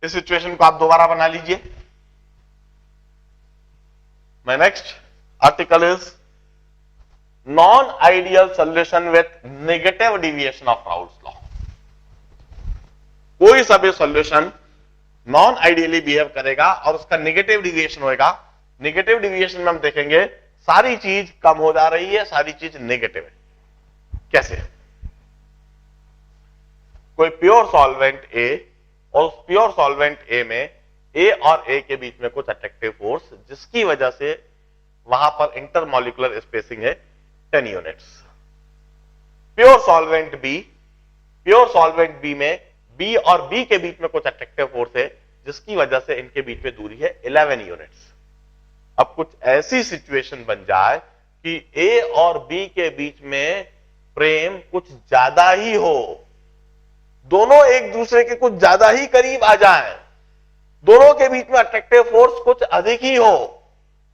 इस सिचुएशन को आप दोबारा बना लीजिए। My next article is non ideal solution with negative deviation of Raoult's law. कोई सा भी सोल्यूशन नॉन आइडियली बिहेव करेगा और उसका नेगेटिव डिविएशन होगा। नेगेटिव डिविएशन में हम देखेंगे सारी चीज कम हो जा रही है, सारी चीज नेगेटिव है। कैसे? कोई प्योर सॉल्वेंट ए और उस प्योर सॉल्वेंट ए में ए और ए के बीच में कुछ अट्रैक्टिव फोर्स जिसकी वजह से वहां पर इंटरमॉलिक्यूलर स्पेसिंग है 10 यूनिट्स। प्योर सॉल्वेंट बी में बी और बी के बीच में कुछ अट्रैक्टिव फोर्स है जिसकी वजह से इनके बीच में दूरी है 11 यूनिट्स। अब कुछ ऐसी सिचुएशन बन जाए कि ए और बी के बीच में प्रेम कुछ ज्यादा ही हो, दोनों एक दूसरे के कुछ ज्यादा ही करीब आ जाएं, दोनों के बीच में अट्रैक्टिव फोर्स कुछ अधिक ही हो।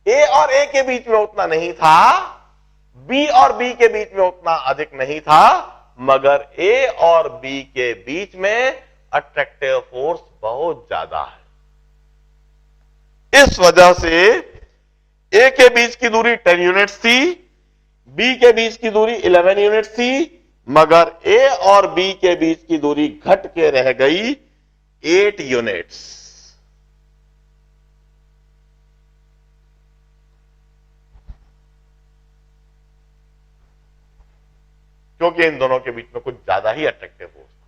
ए और ए के बीच में उतना नहीं था, बी और बी के बीच में उतना अधिक नहीं था, मगर ए और बी के बीच में अट्रैक्टिव फोर्स बहुत ज्यादा है। इस वजह से ए के बीच की दूरी 10 यूनिट्स थी, बी के बीच की दूरी 11 यूनिट्स थी, मगर ए और बी के बीच की दूरी घट के रह गई 8 यूनिट्स। क्योंकि इन दोनों के बीच में कुछ ज्यादा ही अट्रैक्टिव फोर्स था।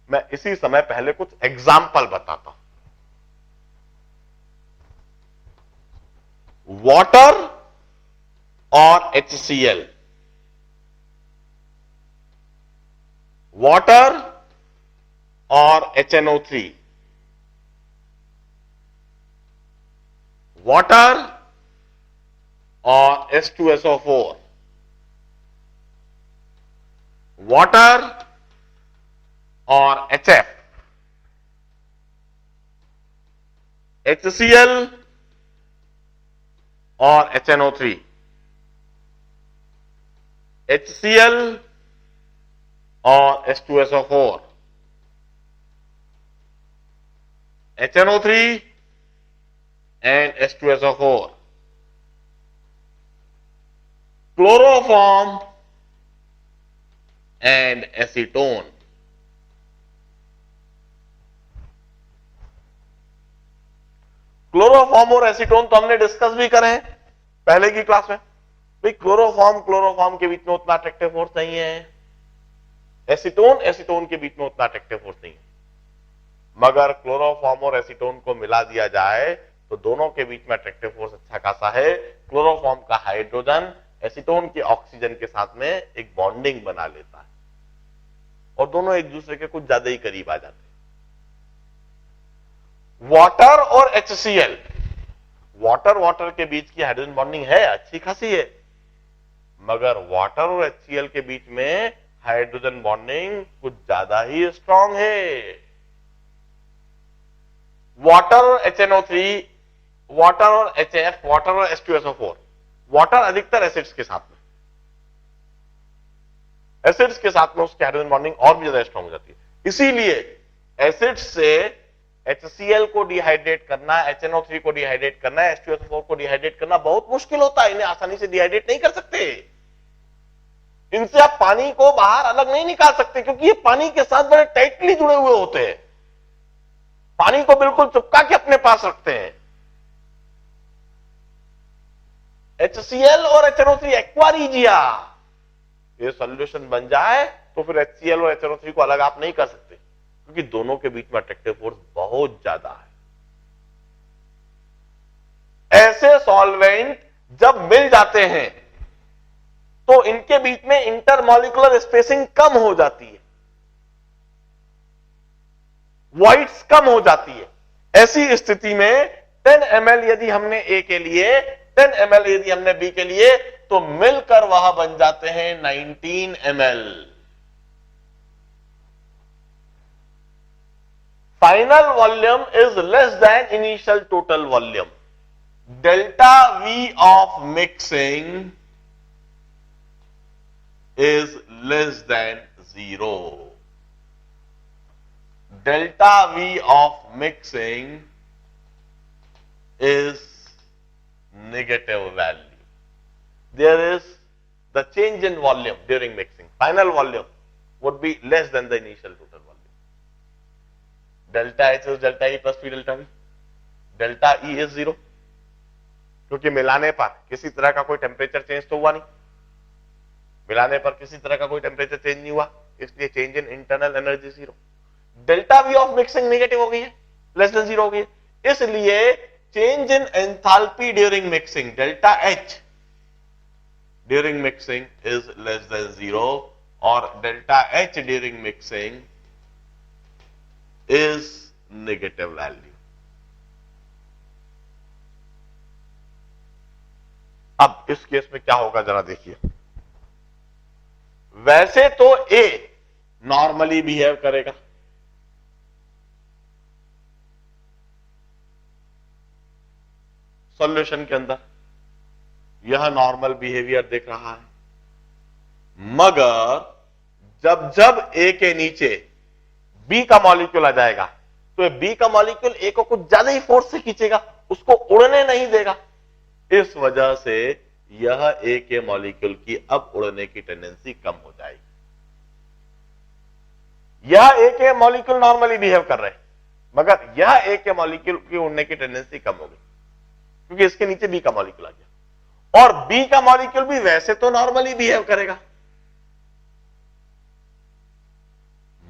मैं इसी समय पहले कुछ एग्जाम्पल बताता हूं। वाटर और HCl, वाटर और HNO3, वाटर और H2SO4, वाटर और HF, HCl और HNO3, HCl और H2SO4, HNO3 and H2SO4, chloroform and acetone। Chloroform और एसीटोन तो हमने डिस्कस भी करे हैं पहले की क्लास में। भाई क्लोरोफॉर्म के बीच में उतना अट्रैक्टिव फोर्स नहीं है, एसीटोन के बीच में उतना अट्रैक्टिव फोर्स नहीं है, मगर क्लोरोफॉर्म और एसीटोन को मिला दिया जाए तो दोनों के बीच में अट्रैक्टिव फोर्स अच्छा खासा है। क्लोरोफॉर्म का हाइड्रोजन एसीटोन के ऑक्सीजन के साथ में एक बॉन्डिंग बना लेता है और दोनों एक दूसरे के कुछ ज्यादा ही करीब आ जाते हैं। वाटर और HCl, वाटर के बीच की हाइड्रोजन बॉन्डिंग है, अच्छी खासी है, मगर वाटर और HCl के बीच में हाइड्रोजन बॉन्डिंग कुछ ज्यादा ही स्ट्रांग है। वाटर और HNO3, वाटर और HF, वाटर और H2SO4, वाटर अधिकतर एसिड्स के साथ में, एसिड्स के साथ में उसकी हाइड्रोजन बॉन्डिंग और भी ज्यादा स्ट्रांग हो जाती है। इसीलिए एसिड्स से HCl को डिहाइड्रेट करना, HNO3 को डिहाइड्रेट करना, H2SO4 को डिहाइड्रेट करना बहुत मुश्किल होता है। इन्हें आसानी से डिहाइड्रेट नहीं कर सकते, इनसे आप पानी को बाहर अलग नहीं निकाल सकते क्योंकि ये पानी के साथ बड़े टाइटली जुड़े हुए होते हैं, पानी को बिल्कुल चिपका के अपने पास रखते हैं। HCl और HNO3 एक्वारीजिया, ये सॉल्यूशन बन जाए तो फिर HCl और HNO3 को अलग आप नहीं कर सकते क्योंकि दोनों के बीच में अट्रैक्टिव फोर्स बहुत ज्यादा है। ऐसे सॉल्वेंट जब मिल जाते हैं तो इनके बीच में इंटरमॉलिक्यूलर स्पेसिंग कम हो जाती है, वॉइड्स कम हो जाती है। ऐसी स्थिति में 10 ml यदि हमने ए के लिए, 10 ml यदि हमने बी के लिए, तो मिलकर वह बन जाते हैं 19 ml। Final volume is less than initial total volume. Delta V of mixing is less than 0। delta V of mixing is negative value. There is the change in volume during mixing. Final volume would be less than the initial total volume. Delta H is delta E plus P delta V. Delta E is 0. क्योंकि मिलाने पर किसी तरह का कोई temperature change तो हुआ नहीं, मिलाने पर किसी तरह का कोई टेम्परेचर चेंज नहीं हुआ, इसलिए change in internal energy 0. Delta we of mixing negative हो गई है, लेस देन 0 हो गई है, इसलिए change in enthalpy during mixing delta H during mixing is less than 0 और delta H during mixing is negative value. अब इस केस में क्या होगा जरा देखिए. वैसे तो ए नॉर्मली बिहेव करेगा, सॉल्यूशन के अंदर यह नॉर्मल बिहेवियर देख रहा है, मगर जब जब ए के नीचे बी का मॉलिक्यूल आ जाएगा तो बी का मॉलिक्यूल ए को कुछ ज्यादा ही फोर्स से खींचेगा, उसको उड़ने नहीं देगा. इस वजह से यह ए के मॉलिक्यूल की अब उड़ने की टेंडेंसी कम हो जाएगी. यह ए के मॉलिक्यूल नॉर्मली बिहेव कर रहे हैं, मगर यह ए के मॉलिक्यूल की उड़ने की टेंडेंसी कम हो गई क्योंकि इसके नीचे बी का मॉलिक्यूल आ गया, और बी का मॉलिक्यूल भी वैसे तो नॉर्मली बिहेव करेगा,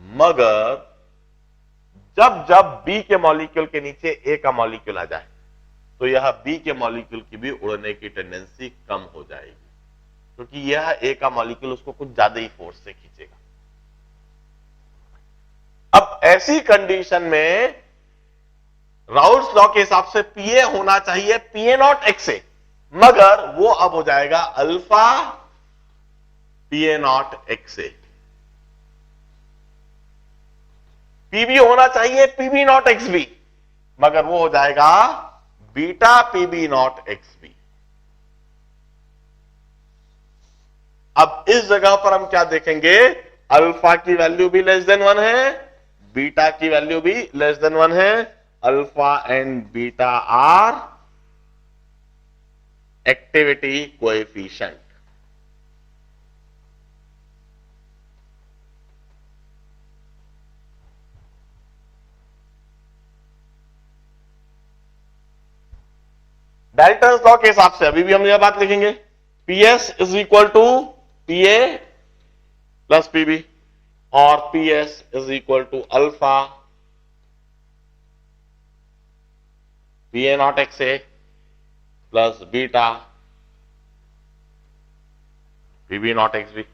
मगर जब जब बी के मॉलिक्यूल के नीचे ए का मॉलिक्यूल आ जाए तो यह बी के मॉलिक्यूल की भी उड़ने की टेंडेंसी कम हो जाएगी, क्योंकि यह ए का मॉलिक्यूल उसको कुछ ज्यादा ही फोर्स से खींचेगा. अब ऐसी कंडीशन में राउल्स लॉ के हिसाब से पीए होना चाहिए पीए नॉट एक्स ए, मगर वो अब हो जाएगा alpha PA not x A. PB होना चाहिए पीबी नॉट एक्स बी, मगर वो हो जाएगा beta PB not x B. अब इस जगह पर हम क्या देखेंगे, अल्फा की वैल्यू भी लेस देन 1 है, बीटा की वैल्यू भी लेस देन 1 है. Alpha and beta are activity coefficient. Dalton's law के हिसाब से अभी भी हम यह बात लिखेंगे, PS is equal to PA plus PB और PS is equal to alpha PA not x A plus beta PB not x B.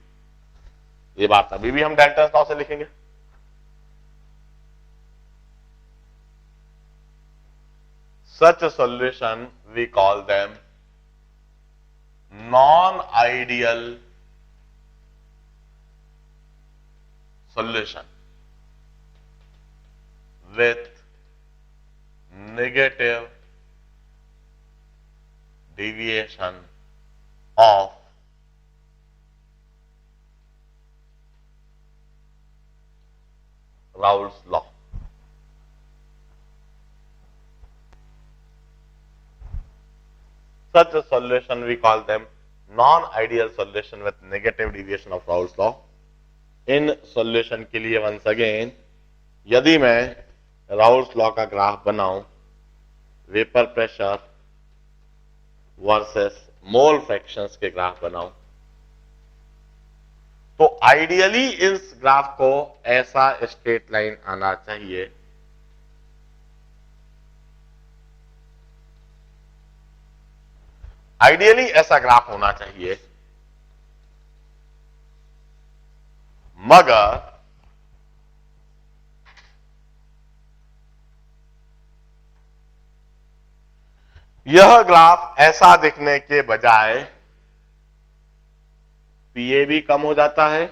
ये बात अभी भी हम डाल्टन्स लॉ से लिखेंगे. Such a solution we call them non-ideal solution with negative deviation of Raoult's law. Such a solution we call them non-ideal solution with negative deviation of Raoult's law. In solution के लिए once again यदि मैं Raoult's law का graph बनाऊं, vapour pressure versus मोल fractions के graph बनाऊं, तो ideally इस ग्राफ को ऐसा स्ट्रेट लाइन आना चाहिए आइडियली ऐसा ग्राफ होना चाहिए, मगर यह ग्राफ ऐसा दिखने के बजाय पीए भी कम हो जाता है,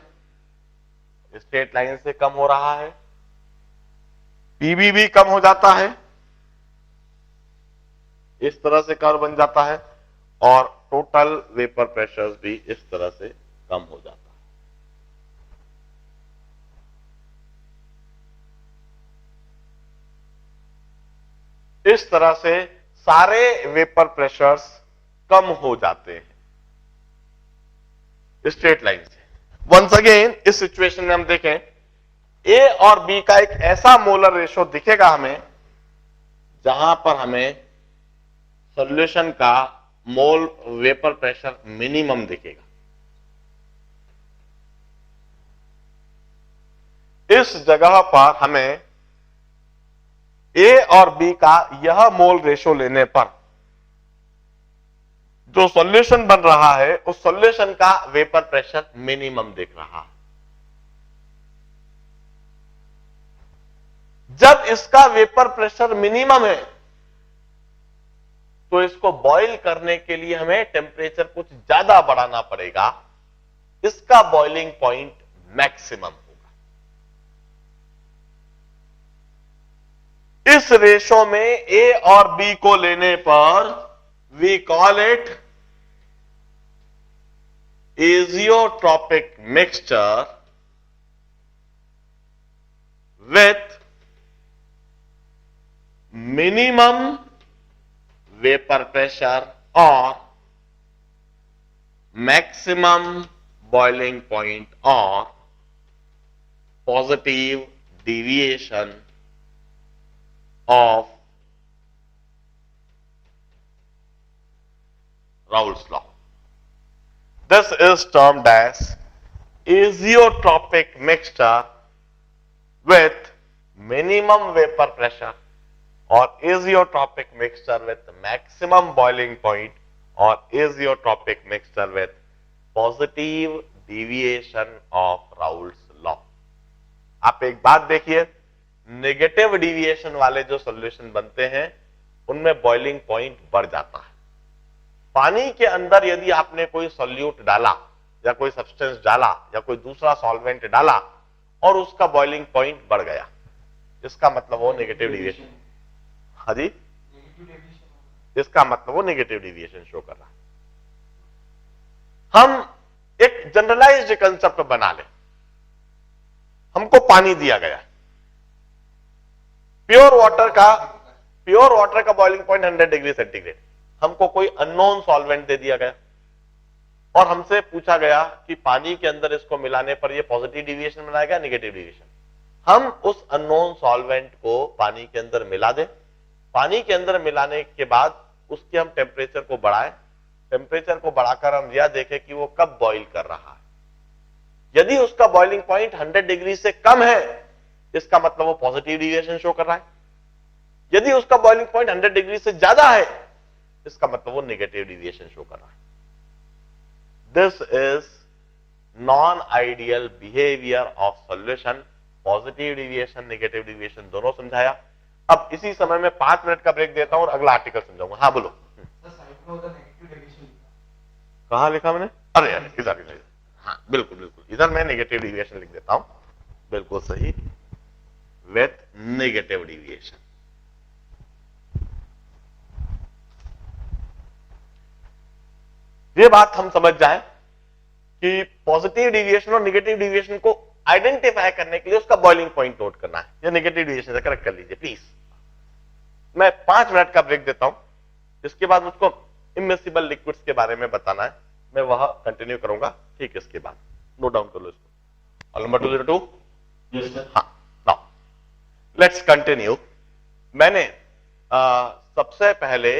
स्ट्रेट लाइन से कम हो रहा है, पीबी भी कम हो जाता है, इस तरह से कर्व बन जाता है, और टोटल वेपर प्रेशर भी इस तरह से कम हो जाता है. इस तरह से सारे वेपर प्रेशर्स कम हो जाते हैं स्ट्रेट लाइन से। वंस अगेन इस सिचुएशन में हम देखें ए और बी का एक ऐसा मोलर रेशो दिखेगा हमें जहां पर हमें सॉल्यूशन का मोल वेपर प्रेशर मिनिमम दिखेगा। इस जगह पर हमें ए और बी का यह मोल रेशो लेने पर जो सॉल्यूशन बन रहा है उस सॉल्यूशन का वेपर प्रेशर मिनिमम दिख रहा है। जब इसका वेपर प्रेशर मिनिमम है तो इसको बॉईल करने के लिए हमें टेम्परेचर कुछ ज्यादा बढ़ाना पड़ेगा, इसका बॉइलिंग पॉइंट मैक्सिमम होगा। इस रेशो में ए और बी को लेने पर we call it azeotropic mixture with minimum vapour pressure और मैक्सिमम बॉइलिंग पॉइंट और positive deviation of Raoult's law. This is termed as azeotropic mixture with minimum vapor pressure or azeotropic mixture with maximum boiling point or azeotropic mixture with positive deviation of Raoult's law. आप एक बात देखिए, negative deviation वाले जो solution बनते हैं उनमें boiling point बढ़ जाता है। पानी के अंदर यदि आपने कोई सॉल्यूट डाला या कोई सब्सटेंस डाला या कोई दूसरा सॉल्वेंट डाला और उसका बॉइलिंग पॉइंट बढ़ गया, इसका मतलब वो नेगेटिव डिविएशन, हाँ जी, इसका मतलब वो नेगेटिव डिविएशन शो कर रहा है। हम एक जनरलाइज्ड कंसेप्ट बना लें, हमको पानी दिया गया, प्योर वाटर का बॉइलिंग पॉइंट 100 डिग्री सेंटीग्रेड, हमको कोई अननोन सॉल्वेंट दे दिया गया और हमसे पूछा गया कि पानी के अंदर इसको मिलाने पर ये पॉजिटिव डिविएशन बनाएगा नेगेटिव डिविएशन। हम उस अननोन सॉल्वेंट को पानी के अंदर मिला दें, पानी के अंदर मिलाने के बाद उसके हम टेम्परेचर को बढ़ाएं, टेम्परेचर को बढ़ाकर हम यह देखें कि वो कब बॉइल कर रहा है। यदि उसका बॉइलिंग पॉइंट 100 डिग्री से कम है, इसका मतलब वो पॉजिटिव डिविएशन शो कर रहा है। यदि उसका बॉइलिंग पॉइंट 100 डिग्री से ज्यादा है, इसका मतलब वो नेगेटिव डिविएशन शो कर रहा है। This is non ideal behaviour of solution. Positive deviation negative deviation दोनों समझाया। अब इसी समय में 5 मिनट का ब्रेक देता हूं और अगला आर्टिकल समझाऊंगा। हाँ बोलो। कहां लिखा मैंने? अरे यार इधर, हाँ बिल्कुल बिल्कुल, इधर मैं नेगेटिव डिविएशन लिख देता हूं, बिल्कुल सही, विथ नेगेटिव डिविएशन। ये बात हम समझ जाएं कि पॉजिटिव डिविएशन और नेगेटिव डिविएशन को आइडेंटिफाई करने के लिए उसका बॉइलिंग पॉइंट नोट करना है। ये नेगेटिव डिविएशन से करेक्ट कर लीजिए प्लीज। मैं 5 मिनट का ब्रेक देता हूं, इसके बाद मुझको इमिसिबल लिक्विड्स के बारे में बताना है, मैं वह कंटिन्यू करूंगा। ठीक है, इसके बाद नोट डाउन कर लो इसको। नंबर 202। Yes sir. हाँ, नाउ लेट्स कंटिन्यू। मैंने सबसे पहले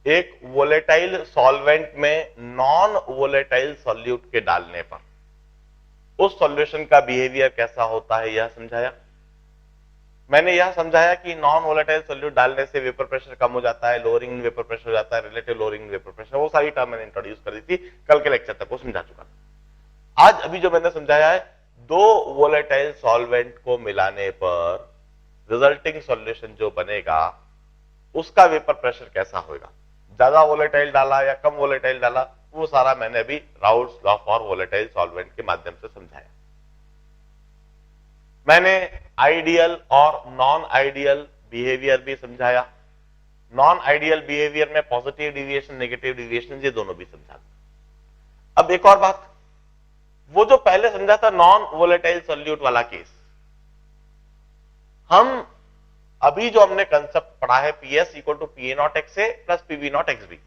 एक वोलेटाइल सॉल्वेंट में नॉन वोलेटाइल सॉल्यूट के डालने पर उस सॉल्यूशन का बिहेवियर कैसा होता है यह समझाया। मैंने यह समझाया कि नॉन वोलेटाइल सॉल्यूट डालने से वेपर प्रेशर कम हो जाता है, लोअरिंग वेपर प्रेशर हो जाता है, रिलेटिव लोअरिंग वेपर प्रेशर, वो सारी टर्म मैंने इंट्रोड्यूस कर दी थी, कल के लेक्चर तक वो समझा चुका। आज अभी जो मैंने समझाया है, 2 वोलेटाइल सॉल्वेंट को मिलाने पर रिजल्टिंग सॉल्यूशन जो बनेगा उसका वेपर प्रेशर कैसा होगा, ज्यादा वोलेटाइल डाला या कम वोलेटाइल डाला, वो सारा मैंने अभी Raoult's law for volatile solvent के माध्यम से समझाया। मैंने आइडियल और नॉन आइडियल बिहेवियर भी समझाया। नॉन आइडियल बिहेवियर में पॉजिटिव डिविएशन नेगेटिव डिविएशन ये दोनों भी समझा। अब एक और बात, वो जो पहले समझा था नॉन वोलेटाइल सॉल्यूट वाला केस, हम अभी जो हमने कंसेप्ट पढ़ा है PS equal to PA not x A plus PB not x B,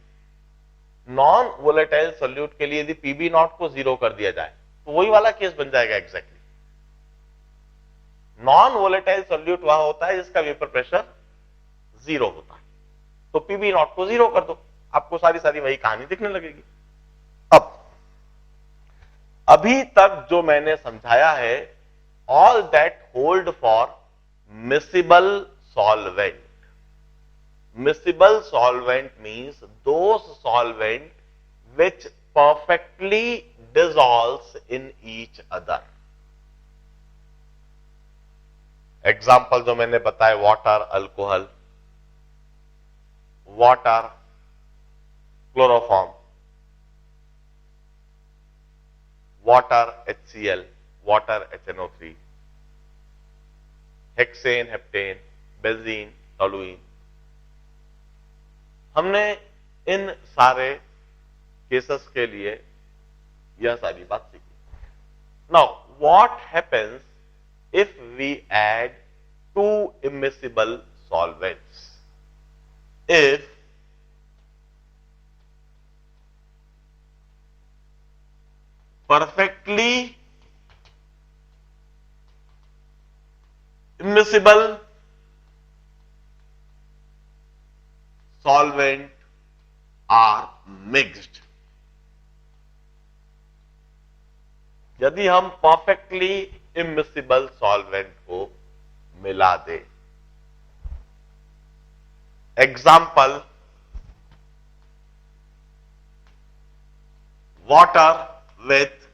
non volatile solute के लिए यदि पीबी नॉट को जीरो कर दिया जाए तो वही वाला केस बन जाएगा एग्जैक्टली। नॉन वोलेटाइल सोल्यूट वह होता है जिसका वेपर प्रेशर जीरो होता है, तो पीबी नॉट को जीरो कर दो, आपको सारी सारी वही कहानी दिखने लगेगी। अब अभी तक जो मैंने समझाया है, all that hold for miscible solvent. Miscible solvent means those solvent which perfectly dissolves in each other. Example जो मैंने बताया, water alcohol, water chloroform, water HCl, water HNO3, hexane, heptane, benzene, toluene. हमने इन सारे केसेस के लिए यह सारी बात सीखी। Now what happens if we add two immiscible solvents? If perfectly immiscible solvent are mixed, यदि हम परफेक्टली इमिसिबल सॉल्वेंट को मिला दे। Example, water with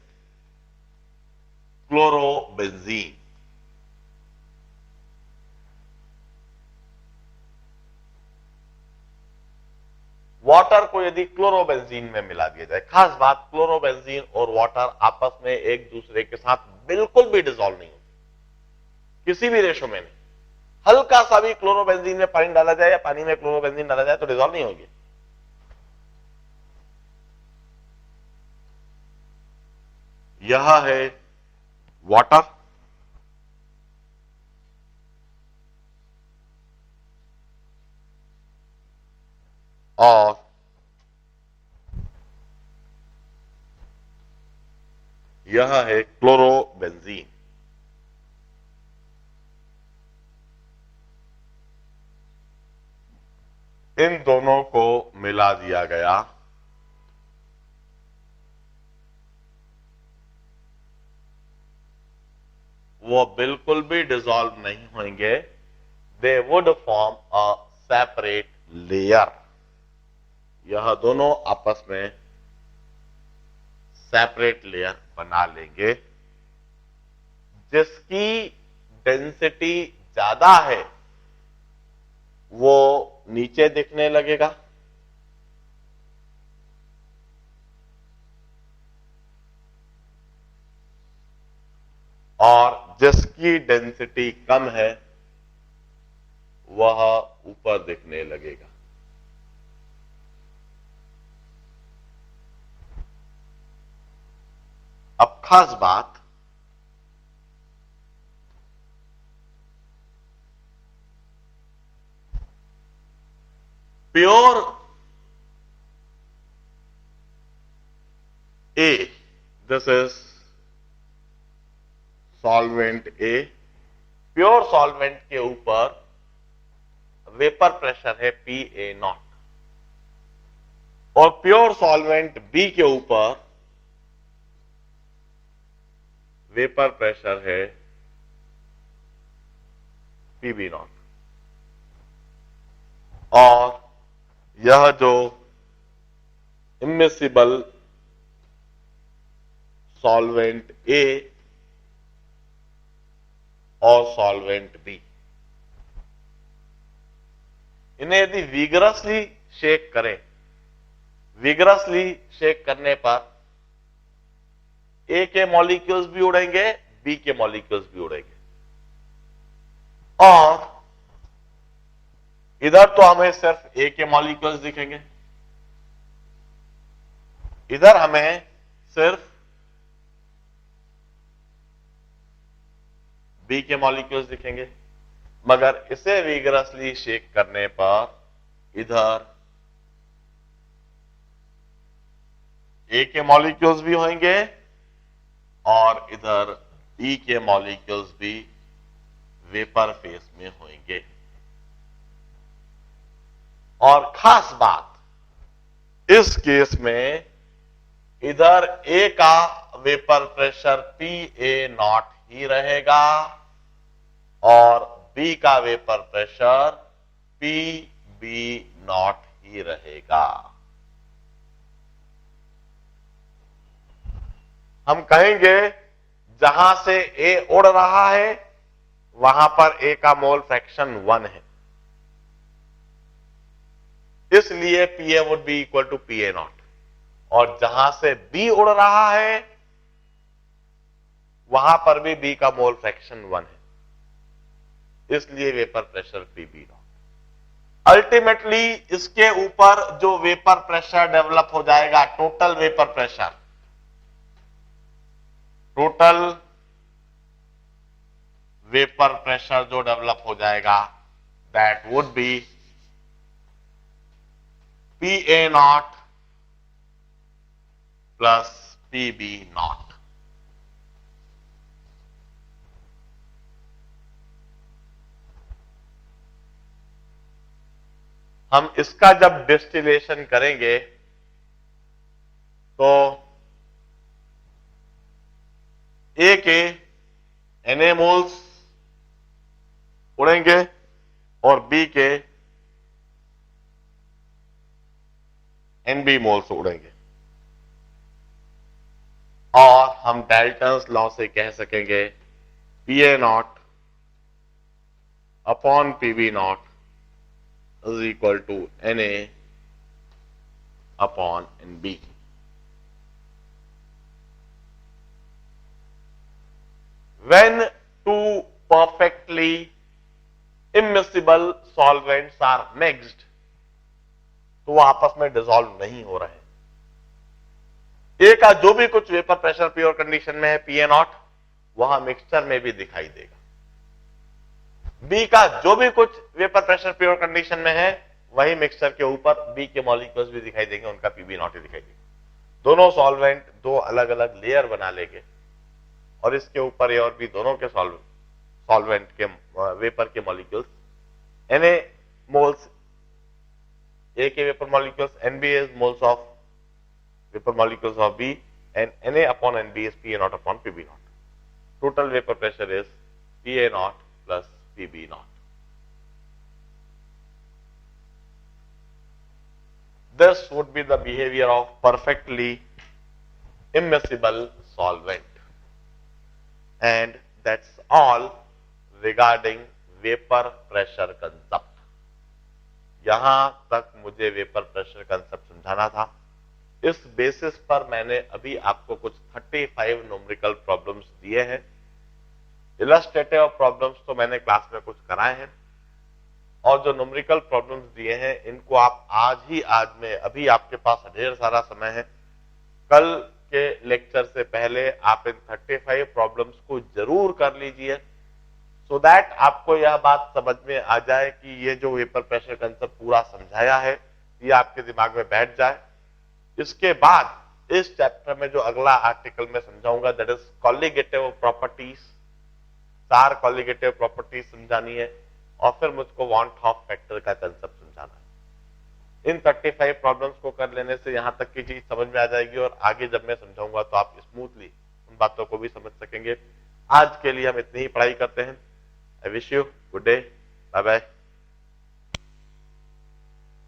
chlorobenzene. Water को यदि क्लोरोबेंजीन में मिला दिया जाए, खास बात क्लोरोबेंजीन और वाटर आपस में एक दूसरे के साथ बिल्कुल भी डिसॉल्व नहीं होती, किसी भी रेशो में नहीं। हल्का सा भी क्लोरोबेंजीन में पानी डाला जाए या पानी में क्लोरोबेंजीन डाला जाए तो डिसॉल्व नहीं होगी। यह है वाटर, और यह है क्लोरोबेंजीन। इन दोनों को मिला दिया गया, वो बिल्कुल भी डिसॉल्व नहीं होंगे, they would form a separate layer. यह दोनों आपस में सेपरेट लेयर बना लेंगे, जिसकी डेंसिटी ज्यादा है वो नीचे दिखने लगेगा, और जिसकी डेंसिटी कम है वह ऊपर दिखने लगेगा। अब खास बात, pure A, this is solvent A. Pure solvent के ऊपर वेपर प्रेशर है PA नॉट, और प्योर सॉल्वेंट बी के ऊपर वेपर प्रेशर है PB नॉट। और यह जो इमिसिबल सॉल्वेंट ए और सॉल्वेंट बी, इन्हें यदि विगरसली शेक करें, विगरसली शेक करने पर ए के मॉलिक्यूल्स भी उड़ेंगे, बी के मॉलिक्यूल्स भी उड़ेंगे, और इधर तो हमें सिर्फ ए के मॉलिक्यूल्स दिखेंगे, इधर हमें सिर्फ बी के मॉलिक्यूल्स दिखेंगे। मगर इसे विगरसली शेक करने पर इधर ए के मॉलिक्यूल्स भी होंगे और इधर बी के मॉलिक्यूल्स भी वेपर फेस में होंगे। और खास बात इस केस में इधर ए का वेपर प्रेशर PA0 ही रहेगा और बी का वेपर प्रेशर PB0 ही रहेगा। हम कहेंगे जहां से ए उड़ रहा है वहां पर ए का मोल फ्रैक्शन 1 है, इसलिए PA would be equal to PA0। और जहां से बी उड़ रहा है वहां पर भी बी का मोल फ्रैक्शन 1 है, इसलिए वेपर प्रेशर PB0। अल्टीमेटली इसके ऊपर जो वेपर प्रेशर डेवलप हो जाएगा, total vapour pressure, total vapour pressure जो डेवलप हो जाएगा, that would be PA0 plus PB0। हम इसका जब डिस्टिलेशन करेंगे तो ए के Na मोल्स उड़ेंगे और बी के Nb मोल्स उड़ेंगे और हम डाल्टन्स लॉ से कह सकेंगे PA0 upon PB0 is equal to Na upon Nb। When two perfectly immiscible solvents are mixed, तो वो आपस में डिसॉल्व नहीं हो रहे हैं। ए का जो भी कुछ वेपर प्रेशर प्योर कंडीशन में है PA0, वहां मिक्सचर में भी दिखाई देगा। बी का जो भी कुछ वेपर प्रेशर प्योर कंडीशन में है वही मिक्सचर के ऊपर बी के मॉलिक्यूल्स भी दिखाई देंगे, उनका PB0 ही दिखाई देगा। दोनों सॉल्वेंट दो अलग अलग लेयर बना लेंगे और इसके ऊपर ये और भी दोनों के सॉल्वेंट के वेपर के मॉलिक्यूल्स Na मोल्स A के vapour molecules, Nb is moles of vapor molecules of B, and Na upon Nb is PA0 upon PB0। Total vapor pressure is PA0 plus PB0। This would be the behavior of perfectly immiscible solvent, and that's all regarding vapor pressure concept। यहां तक मुझे vapour pressure concept समझाना था। इस basis पर मैंने अभी आपको कुछ 35 न्यूमेरिकल प्रॉब्लम्स दिए हैं। इलस्ट्रेटिव प्रॉब्लम्स तो मैंने क्लास में कुछ कराए हैं और जो न्यूमेरिकल प्रॉब्लम्स दिए हैं इनको आप आज में अभी आपके पास ढेर सारा समय है, कल के लेक्चर से पहले आप इन 35 प्रॉब्लम्स को जरूर कर लीजिए, सो दैट आपको यह बात समझ में आ जाए कि ये जो वेपर प्रेशर कंसेप्ट पूरा समझाया है ये आपके दिमाग में बैठ जाए। इसके बाद इस चैप्टर में जो अगला आर्टिकल में समझाऊंगा that is colligative properties, 4 colligative properties समझानी है और फिर मुझको वान हॉफ फैक्टर का कंसेप्ट समझाना है। इन 35 प्रॉब्लम्स को कर लेने से यहां तक की चीज समझ में आ जाएगी और आगे जब मैं समझाऊंगा तो आप स्मूथली उन बातों को भी समझ सकेंगे। आज के लिए हम इतनी ही पढ़ाई करते हैं। I wish you good day. Bye bye.